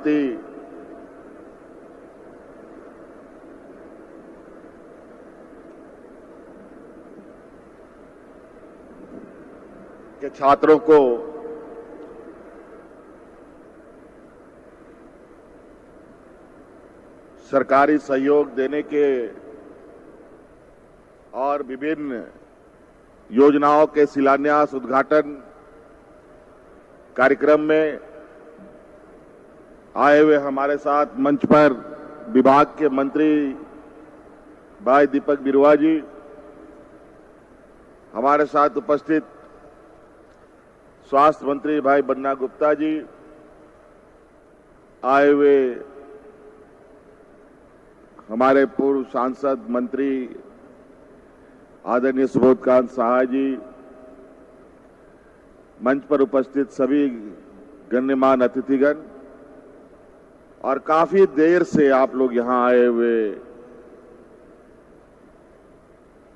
जाति के छात्रों को सरकारी सहयोग देने के और विभिन्न योजनाओं के शिलान्यास उद्घाटन कार्यक्रम में आए हुए हमारे साथ मंच पर विभाग के मंत्री भाई दीपक बिरुआ जी, हमारे साथ उपस्थित स्वास्थ्य मंत्री भाई बन्ना गुप्ता जी, आए हुए हमारे पूर्व सांसद मंत्री आदरणीय सुबोधकांत सहाय जी, मंच पर उपस्थित सभी गण्यमान्य अतिथिगण और काफी देर से आप लोग यहां आए हुए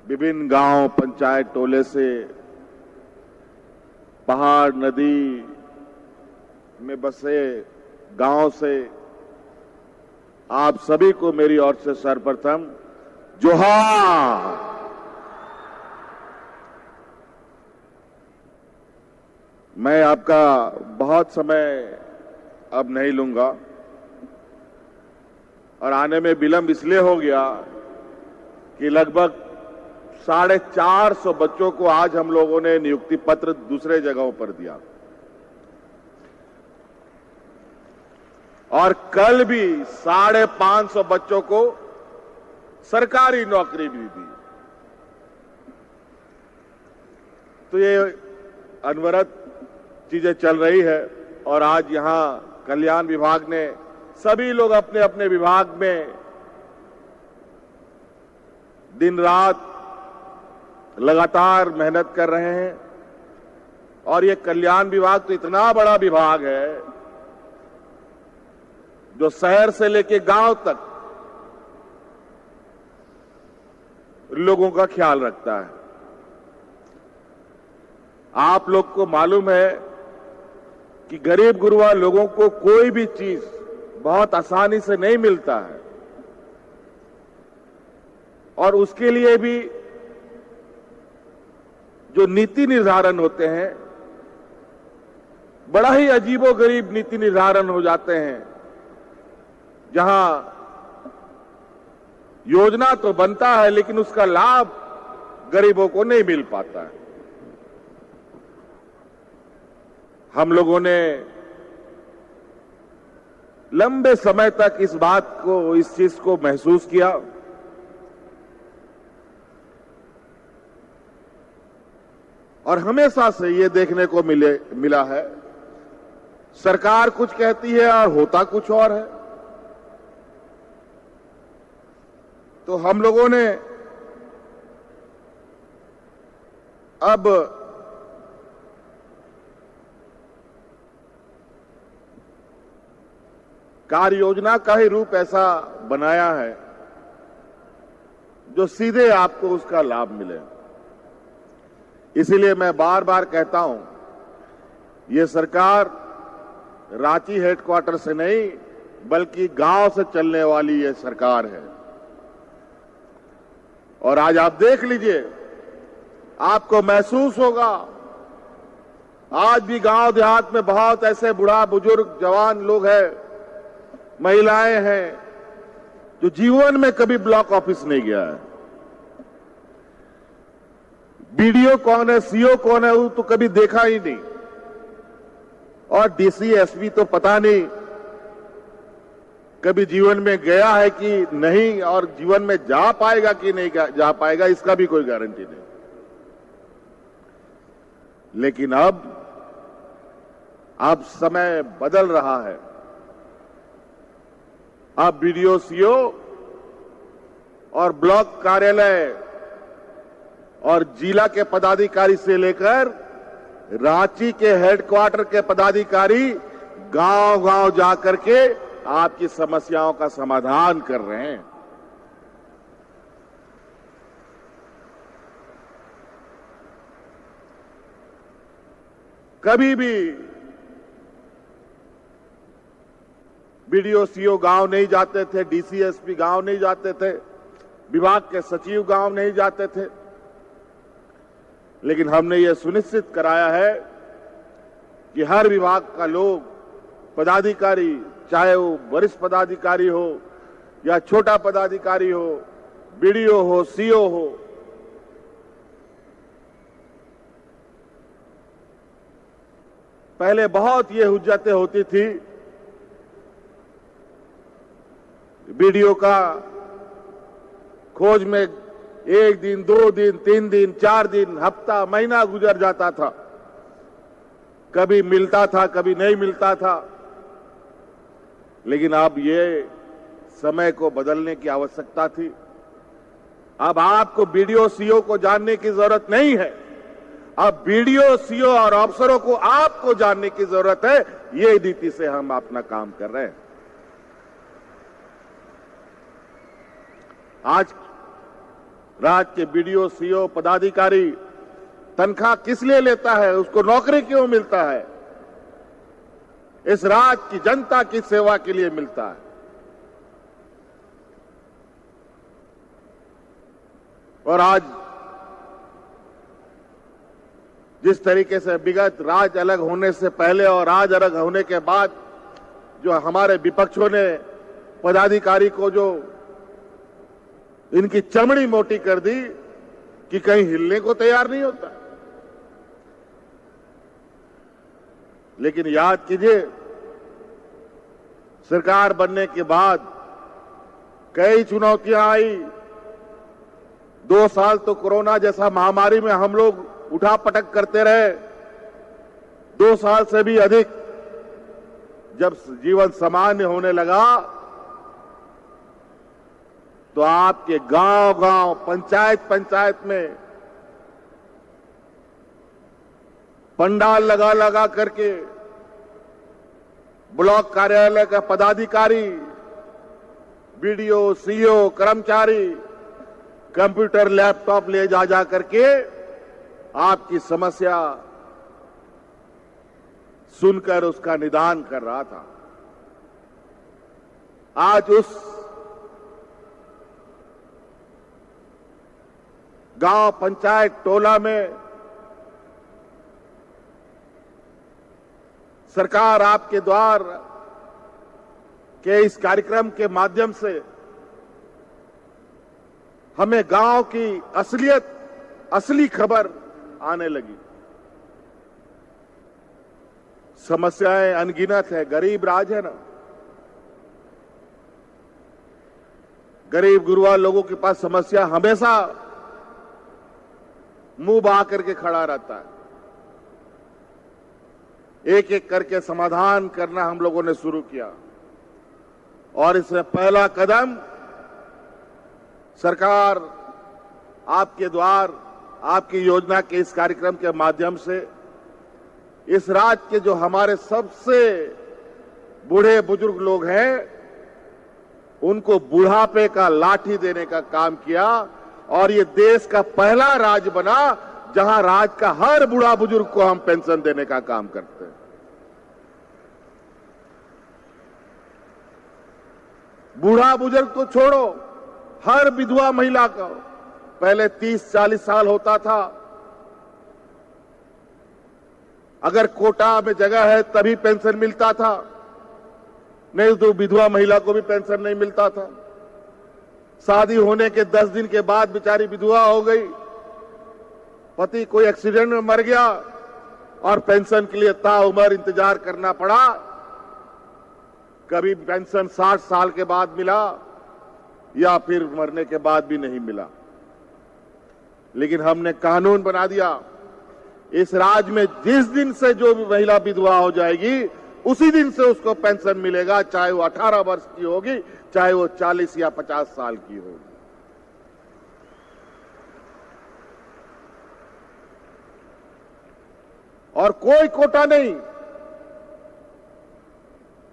विभिन्न गांव, पंचायत, टोले से, पहाड़, नदी में बसे गांव से, आप सभी को मेरी ओर से सर्वप्रथम जोहार। मैं आपका बहुत समय अब नहीं लूंगा और आने में विलंब इसलिए हो गया कि लगभग 450 बच्चों को आज हम लोगों ने नियुक्ति पत्र दूसरे जगहों पर दिया और कल भी 550 बच्चों को सरकारी नौकरी भी दी। तो ये अनवरत चीजें चल रही है और आज यहां कल्याण विभाग ने सभी लोग अपने अपने विभाग में दिन रात लगातार मेहनत कर रहे हैं और ये कल्याण विभाग तो इतना बड़ा विभाग है जो शहर से लेके गांव तक लोगों का ख्याल रखता है। आप लोग को मालूम है कि गरीब गुरबा लोगों को कोई भी चीज बहुत आसानी से नहीं मिलता है और उसके लिए भी जो नीति निर्धारण होते हैं बड़ा ही अजीबोगरीब नीति निर्धारण हो जाते हैं, जहां योजना तो बनता है लेकिन उसका लाभ गरीबों को नहीं मिल पाता है। हम लोगों ने लंबे समय तक इस चीज को महसूस किया और हमेशा से ये देखने को मिला है, सरकार कुछ कहती है और होता कुछ और है। तो हम लोगों ने अब कार्य योजना का ही रूप ऐसा बनाया है जो सीधे आपको उसका लाभ मिले। इसीलिए मैं बार बार कहता हूं, ये सरकार रांची हेडक्वार्टर से नहीं बल्कि गांव से चलने वाली ये सरकार है। और आज आप देख लीजिए, आपको महसूस होगा, आज भी गांव देहात में बहुत ऐसे बूढ़ा बुजुर्ग जवान लोग हैं, महिलाएं हैं जो जीवन में कभी ब्लॉक ऑफिस नहीं गया है। बीडीओ कौन है, सीओ कौन है, वो तो कभी देखा ही नहीं। और डीसी एसपी तो पता नहीं कभी जीवन में गया है कि नहीं, और जीवन में जा पाएगा कि नहीं जा पाएगा इसका भी कोई गारंटी नहीं। लेकिन अब समय बदल रहा है। अब बीडीओ, सीओ और ब्लॉक कार्यालय और जिला के पदाधिकारी से लेकर रांची के हेडक्वार्टर के पदाधिकारी गांव-गांव जाकर के आपकी समस्याओं का समाधान कर रहे हैं। कभी भी बीडीओ सीओ गांव नहीं जाते थे, डीसीएसपी गांव नहीं जाते थे, विभाग के सचिव गांव नहीं जाते थे। लेकिन हमने ये सुनिश्चित कराया है कि हर विभाग का लोग, पदाधिकारी, चाहे वो वरिष्ठ पदाधिकारी हो या छोटा पदाधिकारी हो, बीडीओ हो, सीओ हो, पहले बहुत ये हुज्जतें होती थी। बीडीओ का खोज में 1 दिन, 2 दिन, 3 दिन, 4 दिन, हफ्ता, महीना गुजर जाता था। कभी मिलता था, कभी नहीं मिलता था। लेकिन अब ये समय को बदलने की आवश्यकता थी। अब आपको बीडीओ सीओ को जानने की जरूरत नहीं है। अब बीडीओ सीओ और अफसरों को आपको जानने की जरूरत है। ये नीति से हम अपना काम कर रहे हैं। आज राज्य के बीडीओ सीओ पदाधिकारी तनख्वाह किस लिए लेता है, उसको नौकरी क्यों मिलता है? इस राज्य की जनता की सेवा के लिए मिलता है। और आज जिस तरीके से विगत राज्य अलग होने से पहले और आज अलग होने के बाद जो हमारे विपक्षों ने पदाधिकारी को जो इनकी चमड़ी मोटी कर दी कि कहीं हिलने को तैयार नहीं होता। लेकिन याद कीजिए, सरकार बनने के बाद कई चुनौतियां आई। 2 साल तो कोरोना जैसा महामारी में हम लोग उठापटक करते रहे। 2 साल से भी अधिक जब जीवन सामान्य होने लगा तो आपके गांव-गांव, पंचायत में पंडाल लगा लगा करके ब्लॉक कार्यालय का पदाधिकारी, बीडीओ, सीओ, कर्मचारी कंप्यूटर, लैपटॉप ले जा करके आपकी समस्या सुनकर उसका निदान कर रहा था। आज उस गांव, पंचायत, टोला में सरकार आपके द्वार के इस कार्यक्रम के माध्यम से हमें गांव की असलियत, असली खबर आने लगी। समस्याएं अनगिनत है, गरीब राज है ना। गरीब गुरुआ लोगों के पास समस्या हमेशा मुंह बहा करके खड़ा रहता है। एक एक करके समाधान करना हम लोगों ने शुरू किया और इसमें पहला कदम सरकार आपके द्वार, आपकी योजना के इस कार्यक्रम के माध्यम से इस राज्य के जो हमारे सबसे बूढ़े बुजुर्ग लोग हैं उनको बुढ़ापे का लाठी देने का काम किया और ये देश का पहला राज्य बना जहां राज्य का हर बूढ़ा बुजुर्ग को हम पेंशन देने का काम करते हैं। बूढ़ा बुजुर्ग तो छोड़ो, हर विधवा महिला को पहले 30-40 साल होता था, अगर कोटा में जगह है तभी पेंशन मिलता था, नहीं तो विधवा महिला को भी पेंशन नहीं मिलता था। शादी होने के 10 दिन के बाद बेचारी विधवा हो गई, पति कोई एक्सीडेंट में मर गया और पेंशन के लिए ताउम्र इंतजार करना पड़ा। कभी पेंशन 60 साल के बाद मिला या फिर मरने के बाद भी नहीं मिला। लेकिन हमने कानून बना दिया, इस राज्य में जिस दिन से जो भी महिला विधवा हो जाएगी उसी दिन से उसको पेंशन मिलेगा, चाहे वो 18 वर्ष की होगी, चाहे वो 40 या 50 साल की होगी। और कोई कोटा नहीं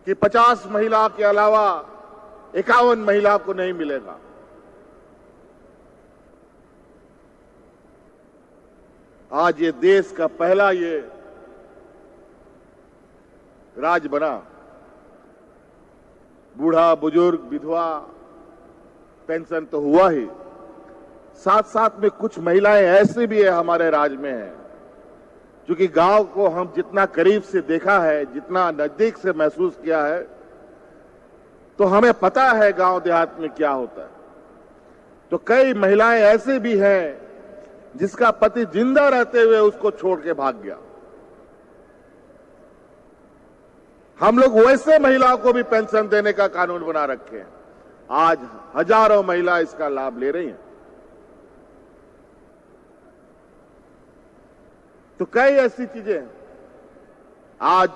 कि 50 महिला के अलावा 51 महिला को नहीं मिलेगा। आज ये देश का पहला ये राज्य बना बूढ़ा बुजुर्ग विधवा पेंशन तो हुआ ही, साथ साथ में कुछ महिलाएं ऐसे भी है हमारे राज्य में है, क्योंकि गांव को हम जितना करीब से देखा है, जितना नजदीक से महसूस किया है, तो हमें पता है गांव देहात में क्या होता है। तो कई महिलाएं ऐसे भी हैं जिसका पति जिंदा रहते हुए उसको छोड़ के भाग गया। हम लोग वैसे महिलाओं को भी पेंशन देने का कानून बना रखे हैं। आज हजारों महिला इसका लाभ ले रही हैं। तो कई ऐसी चीजें, आज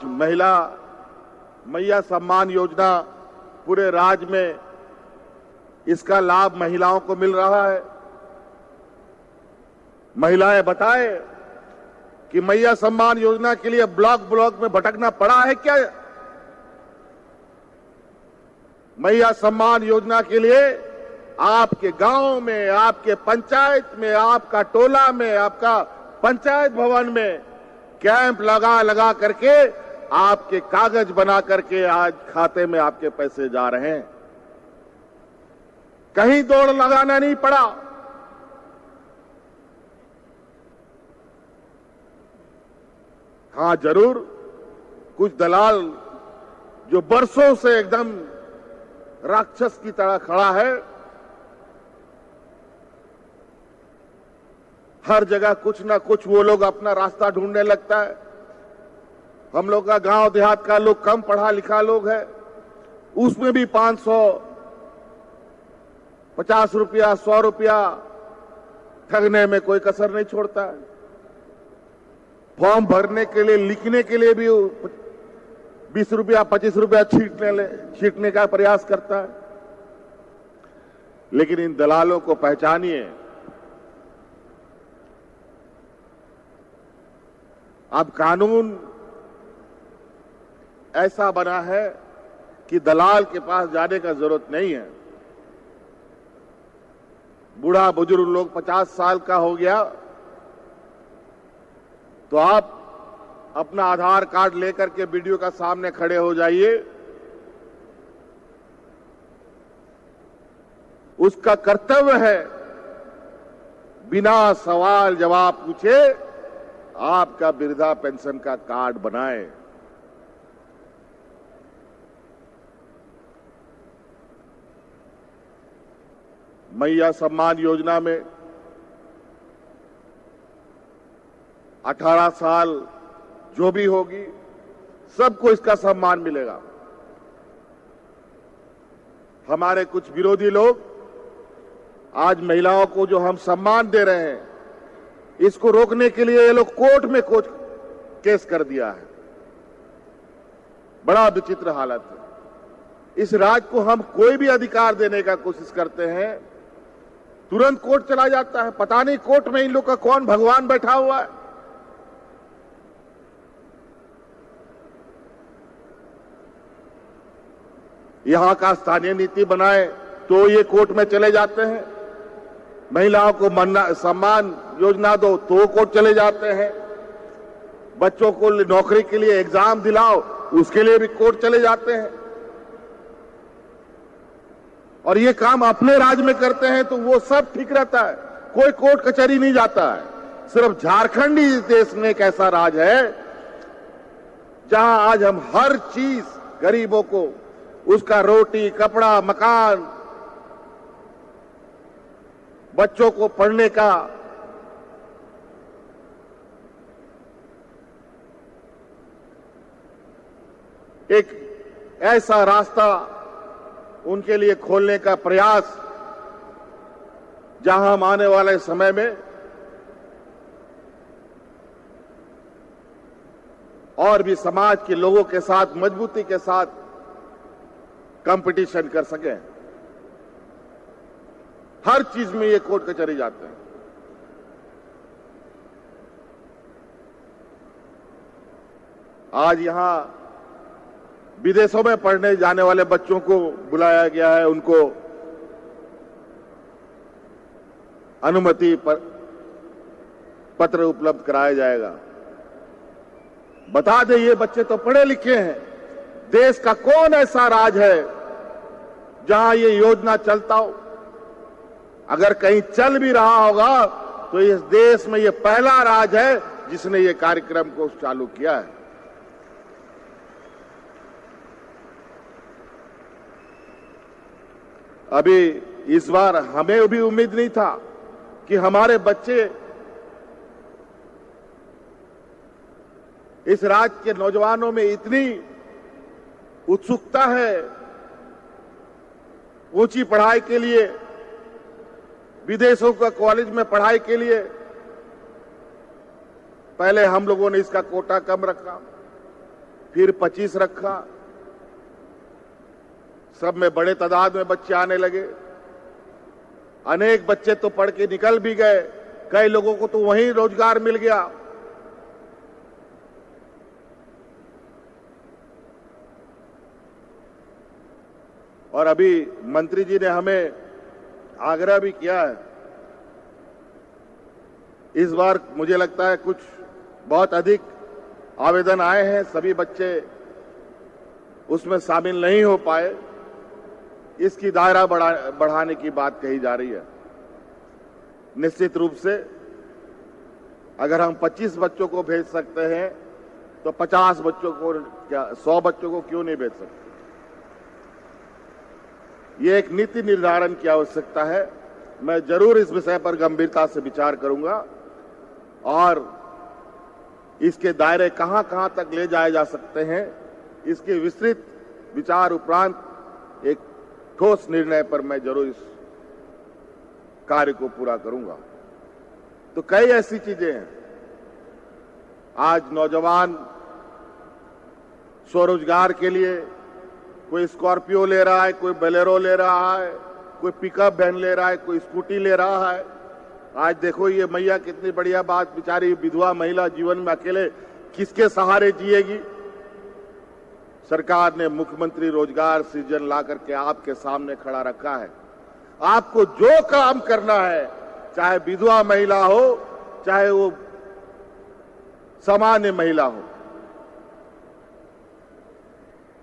मैया सम्मान योजना पूरे राज्य में इसका लाभ महिलाओं को मिल रहा है। महिलाएं बताए कि मैया सम्मान योजना के लिए ब्लॉक ब्लॉक में भटकना पड़ा है क्या? मैया सम्मान योजना के लिए आपके गांव में, आपके पंचायत में, आपका टोला में, आपका पंचायत भवन में कैंप लगा करके आपके कागज बना करके आज खाते में आपके पैसे जा रहे हैं। कहीं दौड़ लगाना नहीं पड़ा। हां, जरूर कुछ दलाल जो बरसों से एकदम राक्षस की तरह खड़ा है, हर जगह कुछ ना कुछ वो लोग अपना रास्ता ढूंढने लगता है। हम लोग का गांव देहात का लोग कम पढ़ा लिखा लोग है, उसमें भी 500, 50 रुपया, 100 रुपया ठगने में कोई कसर नहीं छोड़ता है। फॉर्म भरने के लिए, लिखने के लिए भी 20 रुपया, 25 रुपया छीटने का प्रयास करता है। लेकिन इन दलालों को पहचानिए। अब कानून ऐसा बना है कि दलाल के पास जाने का जरूरत नहीं है। बूढ़ा बुजुर्ग लोग 50 साल का हो गया तो आप अपना आधार कार्ड लेकर के वीडियो का सामने खड़े हो जाइए। उसका कर्तव्य है बिना सवाल जवाब पूछे आपका वृद्धा पेंशन का कार्ड बनाए। मैया सम्मान योजना में 18 साल जो भी होगी सबको इसका सम्मान मिलेगा। हमारे कुछ विरोधी लोग आज महिलाओं को जो हम सम्मान दे रहे हैं, इसको रोकने के लिए ये लोग कोर्ट में केस कर दिया है। बड़ा विचित्र हालत है। इस राज्य को हम कोई भी अधिकार देने का कोशिश करते हैं, तुरंत कोर्ट चला जाता है। पता नहीं कोर्ट में इन लोग का कौन भगवान बैठा हुआ है। यहां का स्थानीय नीति बनाए तो ये कोर्ट में चले जाते हैं। महिलाओं को सम्मान योजना दो तो कोर्ट चले जाते हैं। बच्चों को नौकरी के लिए एग्जाम दिलाओ, उसके लिए भी कोर्ट चले जाते हैं। और ये काम अपने राज्य में करते हैं तो वो सब ठीक रहता है, कोई कोर्ट कचहरी नहीं जाता है। सिर्फ झारखंड ही इस देश में एक ऐसा राज्य है जहां आज हम हर चीज गरीबों को, उसका रोटी, कपड़ा, मकान, बच्चों को पढ़ने का एक ऐसा रास्ता उनके लिए खोलने का प्रयास, जहां हम आने वाले समय में और भी समाज के लोगों के साथ मजबूती के साथ कंपटीशन कर सके। हर चीज में ये कोर्ट कचहरी जाते हैं। आज यहां विदेशों में पढ़ने जाने वाले बच्चों को बुलाया गया है, उनको अनुमति पत्र उपलब्ध कराया जाएगा। बता दें, ये बच्चे तो पढ़े लिखे हैं। देश का कौन ऐसा राज्य है जहां ये योजना चलता हो। अगर कहीं चल भी रहा होगा तो इस देश में ये पहला राज्य है जिसने ये कार्यक्रम को चालू किया है। अभी इस बार हमें भी उम्मीद नहीं था कि हमारे बच्चे इस राज्य के नौजवानों में इतनी उत्सुकता है ऊंची पढ़ाई के लिए, विदेशों का कॉलेज में पढ़ाई के लिए। पहले हम लोगों ने इसका कोटा कम रखा, फिर 25 रखा, सब में बड़े तादाद में बच्चे आने लगे। अनेक बच्चे तो पढ़ के निकल भी गए, कई लोगों को तो वहीं रोजगार मिल गया। और अभी मंत्री जी ने हमें आग्रह भी किया है, इस बार मुझे लगता है कुछ बहुत अधिक आवेदन आए हैं, सभी बच्चे उसमें शामिल नहीं हो पाए, इसकी दायरा बढ़ाने की बात कही जा रही है। निश्चित रूप से अगर हम 25 बच्चों को भेज सकते हैं तो 50 बच्चों को क्या 100 बच्चों को क्यों नहीं भेज सकते। ये एक नीति निर्धारण की आवश्यकता है। मैं जरूर इस विषय पर गंभीरता से विचार करूंगा और इसके दायरे कहां कहां तक ले जाए जा सकते हैं, इसके विस्तृत विचार उपरांत एक ठोस निर्णय पर मैं जरूर इस कार्य को पूरा करूंगा। तो कई ऐसी चीजें हैं, आज नौजवान स्वरोजगार के लिए कोई स्कॉर्पियो ले रहा है, कोई बोलेरो ले रहा है, कोई पिकअप वैन ले रहा है, कोई स्कूटी ले रहा है। आज देखो ये मैया कितनी बढ़िया बात, बेचारी विधवा महिला जीवन में अकेले किसके सहारे जिएगी। सरकार ने मुख्यमंत्री रोजगार सृजन ला करके आपके सामने खड़ा रखा है। आपको जो काम करना है, चाहे विधवा महिला हो चाहे वो सामान्य महिला हो,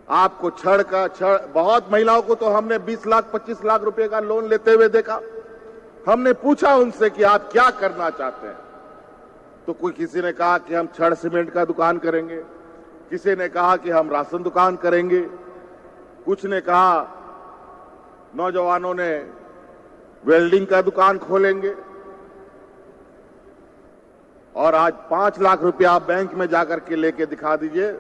आपको बहुत महिलाओं को तो हमने 20 लाख 25 लाख रुपए का लोन लेते हुए देखा। हमने पूछा उनसे कि आप क्या करना चाहते हैं, तो कोई किसी ने कहा कि हम छड़ सीमेंट का दुकान करेंगे, किसी ने कहा कि हम राशन दुकान करेंगे, कुछ ने कहा नौजवानों ने वेल्डिंग का दुकान खोलेंगे। और आज 5 लाख रुपया आप बैंक में जाकर के लेके दिखा दीजिए,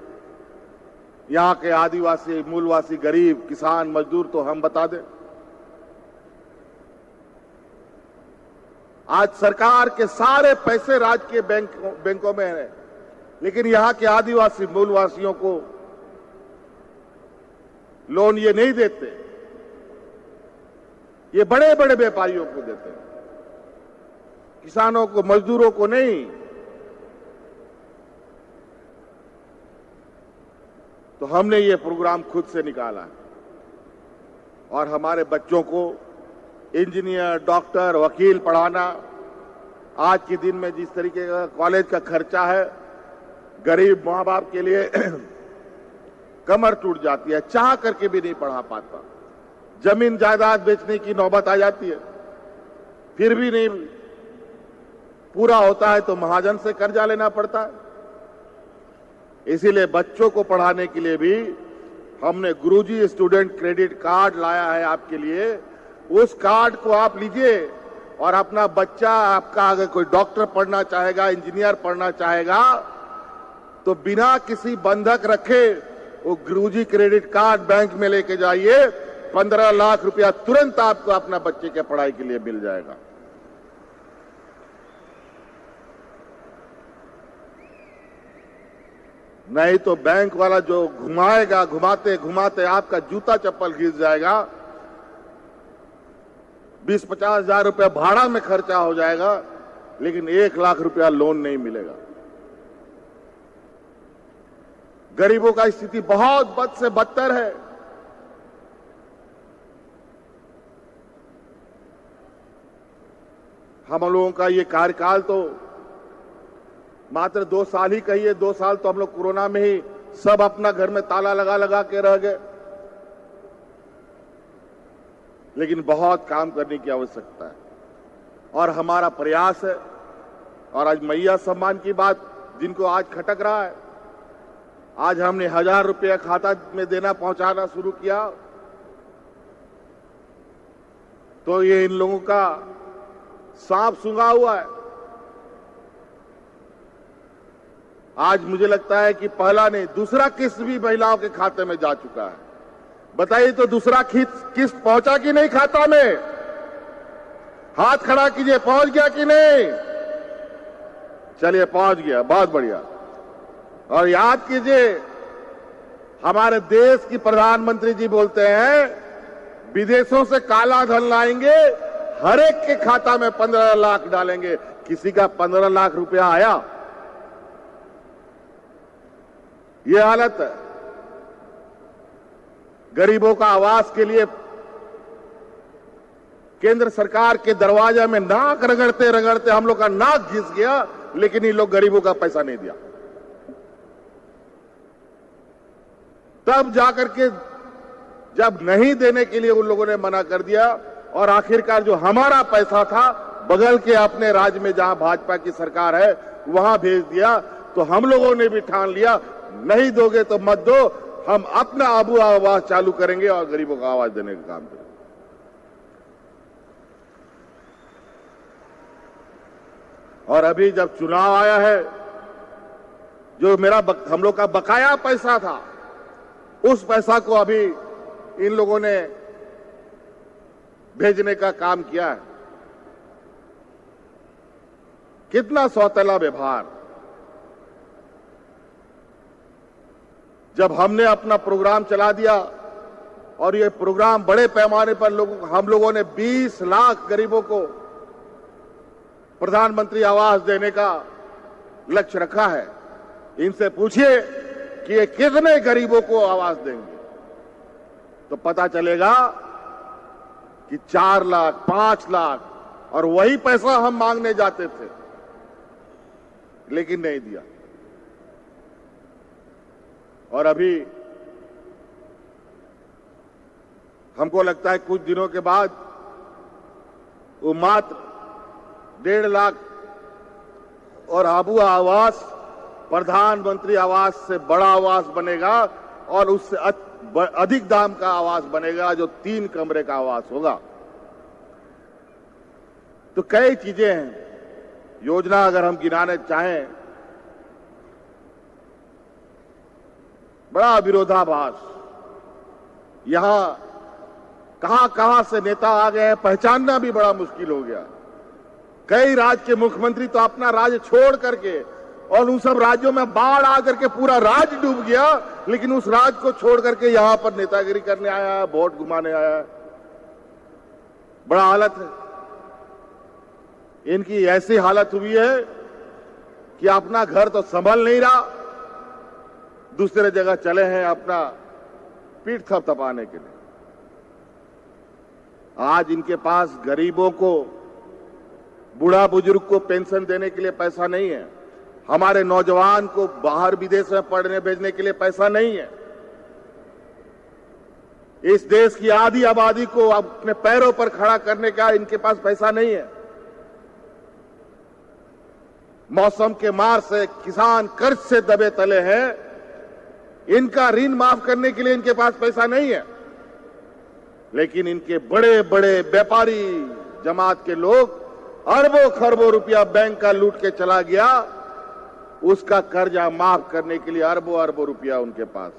यहां के आदिवासी, मूलवासी, गरीब, किसान, मजदूर तो हम बता दें। आज सरकार के सारे पैसे राज्य के बैंकों में हैं, लेकिन यहां के आदिवासी मूलवासियों को लोन ये नहीं देते, ये बड़े बड़े व्यापारियों को देते हैं, किसानों को, मजदूरों को नहीं। तो हमने ये प्रोग्राम खुद से निकाला है और हमारे बच्चों को इंजीनियर, डॉक्टर, वकील पढ़ाना, आज के दिन में जिस तरीके का कॉलेज का खर्चा है, गरीब मां बाप के लिए कमर टूट जाती है, चाह करके भी नहीं पढ़ा पाता। जमीन जायदाद बेचने की नौबत आ जाती है, फिर भी नहीं पूरा होता है तो महाजन से कर्जा लेना पड़ता है। इसीलिए बच्चों को पढ़ाने के लिए भी हमने गुरुजी स्टूडेंट क्रेडिट कार्ड लाया है आपके लिए। उस कार्ड को आप लीजिए और अपना बच्चा, आपका अगर कोई डॉक्टर पढ़ना चाहेगा, इंजीनियर पढ़ना चाहेगा, तो बिना किसी बंधक रखे वो गुरुजी क्रेडिट कार्ड बैंक में लेके जाइए, 15 लाख रुपया तुरंत आपको अपना बच्चे के पढ़ाई के लिए मिल जाएगा। नहीं तो बैंक वाला जो घुमाएगा, घुमाते घुमाते आपका जूता चप्पल घिस जाएगा, 20-50 हजार रुपया भाड़ा में खर्चा हो जाएगा, लेकिन 1 लाख रुपया लोन नहीं मिलेगा। गरीबों का स्थिति बहुत बद से बदतर है। हम लोगों का ये कार्यकाल तो मात्र 2 साल ही कहिए, 2 साल तो हम लोग कोरोना में ही सब अपना घर में ताला लगा लगा के रह गए। लेकिन बहुत काम करने की आवश्यकता है और हमारा प्रयास है। और आज मैया सम्मान की बात जिनको आज खटक रहा है, आज हमने 1000 रुपया खाता में देना पहुंचाना शुरू किया, तो ये इन लोगों का सांप सूंघा हुआ है। आज मुझे लगता है कि पहला नहीं दूसरा किस्त भी महिलाओं के खाते में जा चुका है। बताइए तो दूसरा किस्त पहुंचा कि नहीं खाता में? हाथ खड़ा कीजिए, पहुंच गया कि नहीं? चलिए पहुंच गया, बहुत बढ़िया। और याद कीजिए, हमारे देश की प्रधानमंत्री जी बोलते हैं विदेशों से काला धन लाएंगे, हर एक के खाता में 15 लाख डालेंगे। किसी का 15 लाख रुपया आया? ये हालत है। गरीबों का आवास के लिए केंद्र सरकार के दरवाजे में नाक रगड़ते रगड़ते हम लोग का नाक घिस गया, लेकिन ये लोग गरीबों का पैसा नहीं दिया। तब जाकर के जब नहीं देने के लिए उन लोगों ने मना कर दिया और आखिरकार जो हमारा पैसा था बगल के अपने राज्य में जहां भाजपा की सरकार है वहां भेज दिया, तो हम लोगों ने भी ठान लिया नहीं दोगे तो मत दो, हम अपना आबू आवाज चालू करेंगे और गरीबों को आवाज देने का काम करेंगे। और अभी जब चुनाव आया है, जो हम लोग का बकाया पैसा था, उस पैसा को अभी इन लोगों ने भेजने का काम किया है। कितना सौतेला व्यवहार। जब हमने अपना प्रोग्राम चला दिया और ये प्रोग्राम बड़े पैमाने पर हम लोगों ने 20 लाख गरीबों को प्रधानमंत्री आवास देने का लक्ष्य रखा है। इनसे पूछिए कि ये कितने गरीबों को आवास देंगे, तो पता चलेगा कि 4 लाख 5 लाख, और वही पैसा हम मांगने जाते थे लेकिन नहीं दिया। और अभी हमको लगता है कुछ दिनों के बाद वो मात्र 1.5 लाख और आबू आवास प्रधानमंत्री आवास से बड़ा आवास बनेगा और उससे अधिक दाम का आवास बनेगा, जो 3 कमरे का आवास होगा। तो कई चीजें हैं। योजना अगर हम गिनाने चाहें, बड़ा विरोधाभास। यहां कहां से नेता आ गए हैं, पहचानना भी बड़ा मुश्किल हो गया। कई राज्य के मुख्यमंत्री तो अपना राज्य छोड़ करके, और उन सब राज्यों में बाढ़ आकर के पूरा राज्य डूब गया, लेकिन उस राज्य को छोड़ करके यहां पर नेतागिरी करने आया है, वोट घुमाने आया है। बड़ा हालत है। इनकी ऐसी हालत हुई है कि अपना घर तो संभल नहीं रहा, दूसरे जगह चले हैं अपना पीठ थपथपाने के लिए। आज इनके पास गरीबों को, बूढ़ा बुजुर्ग को पेंशन देने के लिए पैसा नहीं है, हमारे नौजवान को बाहर विदेश में पढ़ने भेजने के लिए पैसा नहीं है, इस देश की आधी आबादी को अपने पैरों पर खड़ा करने का इनके पास पैसा नहीं है। मौसम के मार से किसान कर्ज से दबे तले हैं, इनका ऋण माफ करने के लिए इनके पास पैसा नहीं है। लेकिन इनके बड़े बड़े व्यापारी जमात के लोग अरबों खरबों रुपया बैंक का लूट के चला गया, उसका कर्जा माफ करने के लिए अरबों अरबों रुपया उनके पास,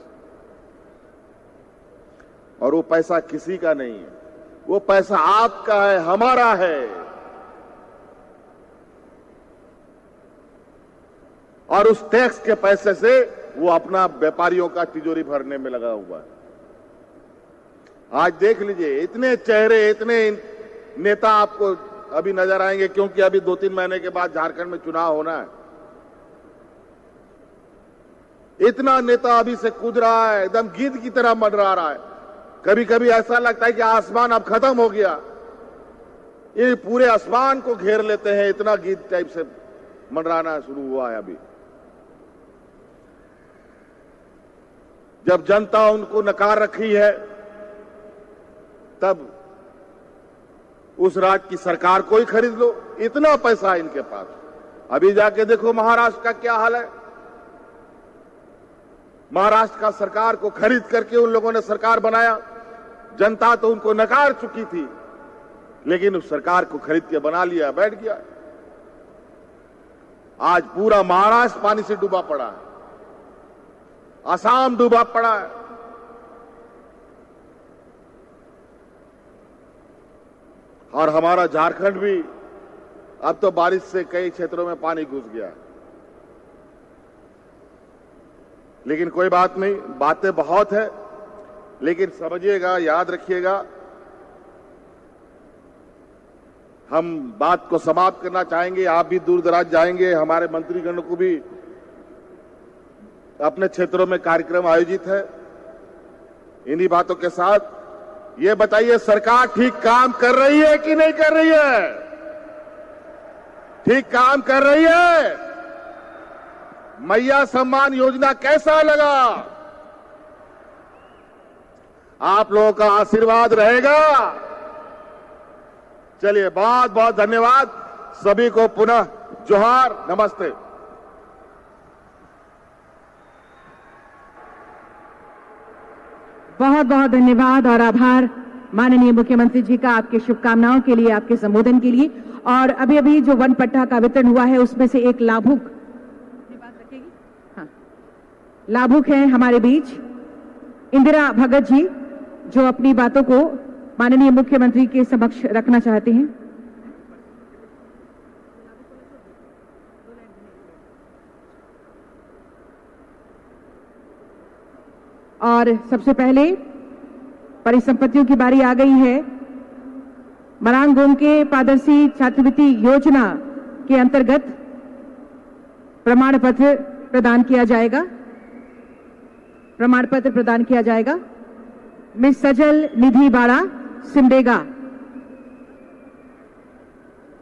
और वो पैसा किसी का नहीं है, वो पैसा आपका है, हमारा है। और उस टैक्स के पैसे से वो अपना व्यापारियों का तिजोरी भरने में लगा हुआ है। आज देख लीजिए, इतने चेहरे, इतने नेता आपको अभी नजर आएंगे, क्योंकि अभी 2-3 महीने के बाद झारखंड में चुनाव होना है। इतना नेता अभी से कूद रहा है, एकदम गिद्ध की तरह मंडरा रहा है। कभी कभी ऐसा लगता है कि आसमान अब खत्म हो गया, ये पूरे आसमान को घेर लेते हैं, इतना गिद्ध टाइप से मंडराना शुरू हुआ है अभी। जब जनता उनको नकार रखी है, तब उस राज्य की सरकार को ही खरीद लो, इतना पैसा है इनके पास। अभी जाके देखो महाराष्ट्र का क्या हाल है। महाराष्ट्र का सरकार को खरीद करके उन लोगों ने सरकार बनाया। जनता तो उनको नकार चुकी थी, लेकिन उस सरकार को खरीद के बना लिया, बैठ गया। आज पूरा महाराष्ट्र पानी से डूबा पड़ा है, असम डूबा पड़ा है। और हमारा झारखंड भी अब तो बारिश से कई क्षेत्रों में पानी घुस गया। लेकिन कोई बात नहीं, बातें बहुत है, लेकिन समझिएगा, याद रखिएगा, हम बात को समाप्त करना चाहेंगे। आप भी दूर दराज जाएंगे, हमारे मंत्रीगण को भी अपने क्षेत्रों में कार्यक्रम आयोजित है। इन्हीं बातों के साथ ये बताइए, सरकार ठीक काम कर रही है कि नहीं कर रही है? ठीक काम कर रही है? मैया सम्मान योजना कैसा लगा? आप लोगों का आशीर्वाद रहेगा। चलिए, बहुत बहुत धन्यवाद सभी को। पुनः जोहार, नमस्ते। बहुत बहुत धन्यवाद और आभार माननीय मुख्यमंत्री जी का, आपके शुभकामनाओं के लिए, आपके संबोधन के लिए। और अभी अभी जो वन पट्टा का वितरण हुआ है, उसमें से एक लाभुक लाभुक है हमारे बीच, इंदिरा भगत जी, जो अपनी बातों को माननीय मुख्यमंत्री के समक्ष रखना चाहते हैं। और सबसे पहले परिसंपत्तियों की बारी आ गई है। मरांग गोमके पादरसी छात्रवृत्ति योजना के अंतर्गत प्रमाण पत्र प्रदान किया जाएगा। प्रमाण पत्र प्रदान किया जाएगा। मिस सजल निधि बाड़ा सिमडेगा।